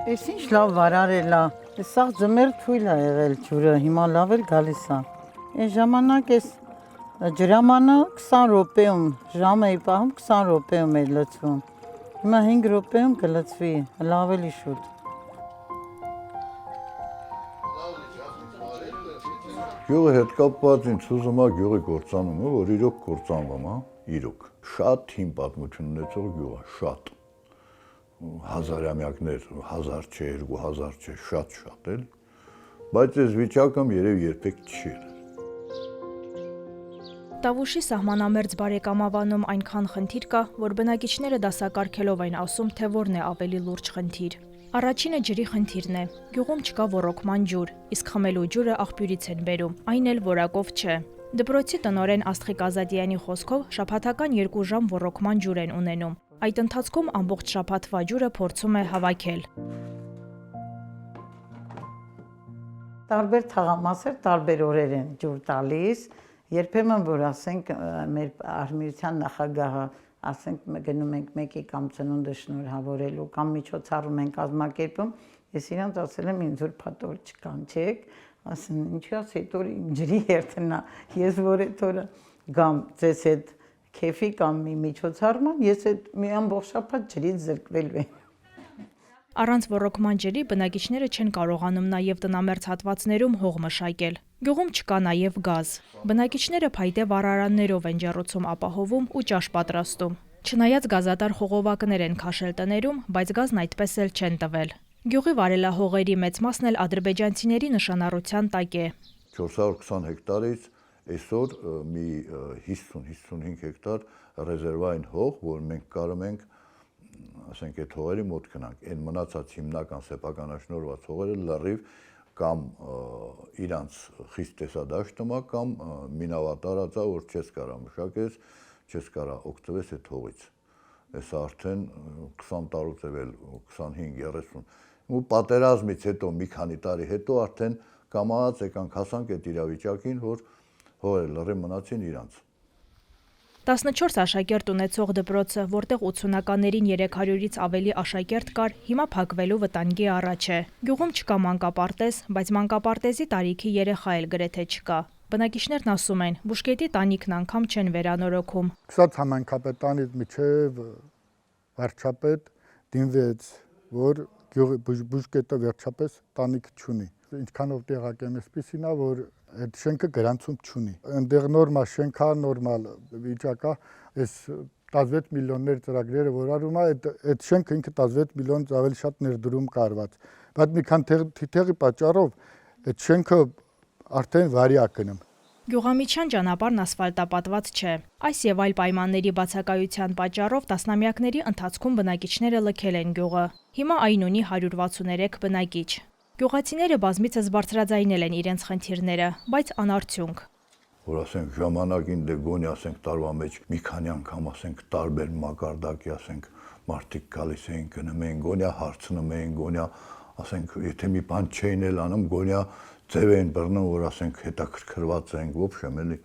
Էս ինչ լավ վարարել է, սա ձմեր թույլ է եղել ջուրը, հիմա լավ էլ գալիս է։ Այն ժամանակ էս ջրամանը 20 րոպեում, ժամը էի պահում 20 րոպեում էր լցվում։ Հիմա 5 րոպեում կլցվի, լավ էլի շուտ։ Գյուղի հետ կապված ինձ ուզում է գյուղի կործանումը, որ իրոք կործանվում է, իրոք։ Շատ հին պատմություն ունեցող գյուղ է, շատ։ Հազարամյակներ, 1000 չէ, 2000 չէ, շատ էլ, բայց այս վիճակը երբեք չի եղել։ Տավուշի սահմանամերձ բարեկամավանում այնքան խնդիր կա, որ բնակիչները դասակարգելով են ասում, թե որն է ավելի լուրջ խնդիր։ Առաջինը ջրի խնդիրն է։ Գյուղում չկա ոռոգման ջուր, իսկ խմելու ջուրը աղբյուրից են բերում, այն էլ որակով չէ։ Դպրոցի տնօրեն Աստղիկ Ազատյանի խոսքով շաբաթական 2 ժամ ոռոգման ջուր են ունենում։ Այդ ընթացքում ամբողջ շաբաթվա ջուրը փորձում է հավաքել։ Տարբեր թաղամասեր տարբեր օրեր են ջուր տալիս, երբեմն որ ասենք մեր արհմիության նախագահը ասենք գնում ենք մեկի կամ ծնունդը շնորհավորելու կամ միջոցառում են կազմակերպում, ես իրանց ասել եմ ինձ որ փաթոր չկանչեք, ասեն ինչի՞ ասի այդ օրը ջրի հերթնա, ես որ այդ օրը գամ ձեզ հետ քեֆի կամ մի միջոցառման, ես այդ մի ամբողջ շաբաթ ջրից զրկվելու եմ։ Առանց ոռոգման ջրի բնակիչները չեն կարողանում նաև տնամերձ հատվածներում հող մշակել։ Գյուղում չկա նաև գազ։ Բնակիչները փայտե վառարաններով են ջեռոցում ապահովում ու ճաշ պատրաստում։ Չնայած գազատար խողովակներ են քաշել տներում, բայց գազն այդպես էլ չեն տվել։ Գյուղի վարելահողերի մեծ մասն էլ ադրբեջանցիների նշանառության տակ է։ 420 հեկտարից այսօր մի 50-55 հեկտար ռեզերվային հող, որ մենք կարում ենք ասենք այդ հողերի մոտ գնանք, այն մնացած հիմնական սեփականաշնորհված հողերը լրիվ կամ իրանց խիստ տեսադաշտում է կամ մինավատարած է, որ չես կարա մշակես, չես կարա օգտվես այդ հողից։ Այս արդեն 20 տարուց էլ 25-30 ու պատերազմից հետո մի քանի տարի հետո արդեն կամած եկանք հասանք այդ իրավիճակին, որ հողերը լրիվ մնացին իրանց։ 14 աշակերտ ունեցող դպրոցը, որտեղ 80-ականներին 300-ից ավելի աշակերտ կար, հիմա փակվելու վտանգի առաջ է։ Գյուղում չկա մանկապարտեզ, բայց մանկապարտեզի տարիքի երեխա էլ գրեթե չկա։ Բնակիչներն ասում են, բուժկետի տանիքն անգամ չեն վերանորոգում։ Սկսած համայնքապետանից միջև վարչապետ դիմվեց, որ գյուղի բուժկետը վերջապես տանիք չունի։ Ինչքանով տեղակ եմ այսպեսին է, որ այդ շենքը գրանցում չունի։ Այնտեղ նորմալ շենքա, նորմալ վիճակա, այս 16 միլիոններ ծրագրերը որ արում է, այդ շենքը ինքը 16 միլիոնից ավելի շատ ներդրում կարված։ Բայց մի քան թիթեղի պատճառով այդ շենքը արդեն վարի է գնում։ Գյուղամիջյան ճանապարհն ասֆալտապատված չէ։ Այս եւ այլ պայմանների բացակայության պատճառով տասնամյակների ընթացքում բնակիչները լքել են գյուղը։ Հիմա այն ունի 163 բնակիչ։ Գյուղացիները բազմիցս բարձրաձայնել են իրենց խնդիրները, բայց անարդյունք։ Որ ասենք ժամանակին դե գոնե ասենք տարվա մեջ մի քանի անգամ ասենք տարբեր մակարդակի ասենք մարդիկ գալիս էին գնում էին, գոնե հարցնում էին, գոնե ասենք եթե մի բան չէին էլ անում, գոնե ձև էին բռնում, որ ասենք հետաքրքրված ենք, ոբշեմ էլի։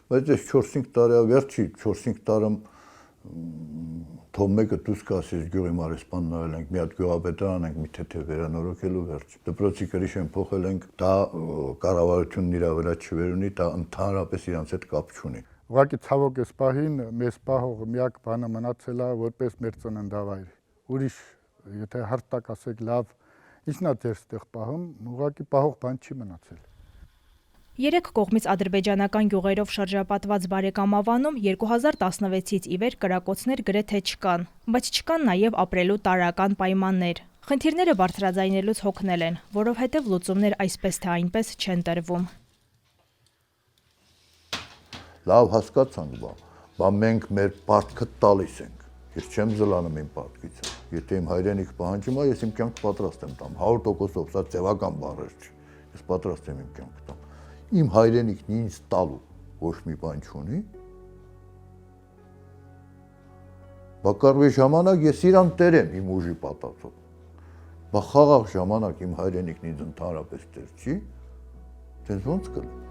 Բայց այս 4-5 տարի վերջի 4-5 տարում թող մեկը դուս կասես գյուղի մարզպանն արել ենք, մի հատ գյուղապետարան ենք մի թեթև վերանորոգելու վերջ։ Դպրոցի կրիշեն փոխել ենք, դա կառավարությունն իր վրա չվերունի, դա ընդհանրապես իրանց հետ կապ չունի։ Ուղղակի ցավոք էս պահին մեզ պահող միակ բանը մնացել է որպես մեր ծննդավայր։ Ուրիշ եթե հարթակ ասեք լավ, ինչն է դեր ստեղ պահում, ուղղակի պահող բան չի մնացել։ Երեք կողմից ադրբեջանական գյուղերով շրջապատված բարեկամավանում 2016-ից ի վեր կրակոցներ գրեթե չկան, բայց չկան նաև ապրելու տարրական պայմաններ։ Խնդիրները բարձրաձայնելուց հոգնել են, որովհետև լուծումներ այսպես թե այնպես չեն տրվում։ Լավ հասկացանք, բա մենք մեր պարտքը տալիս ենք։ Ես չեմ զլանում իմ պարտքից։ Եթե իմ հայրենիք պահանջում է, ես իմ կյանք պատրաստ եմ տամ 100%-ով, սա ձևական բառեր չի։ Ես պատրաստ եմ իմ կյանք տամ։ Իմ հայրենիքն ինձ տալու ոչ մի բան չունի։ Բա կարվի ժամանակ ես իրան տեր եմ իմ ուժի պատածով։ Բա խաղաղ ժամանակ իմ հայրենիքն ինձ ընդհանրապես տեր չի, դες ոնց կլինի։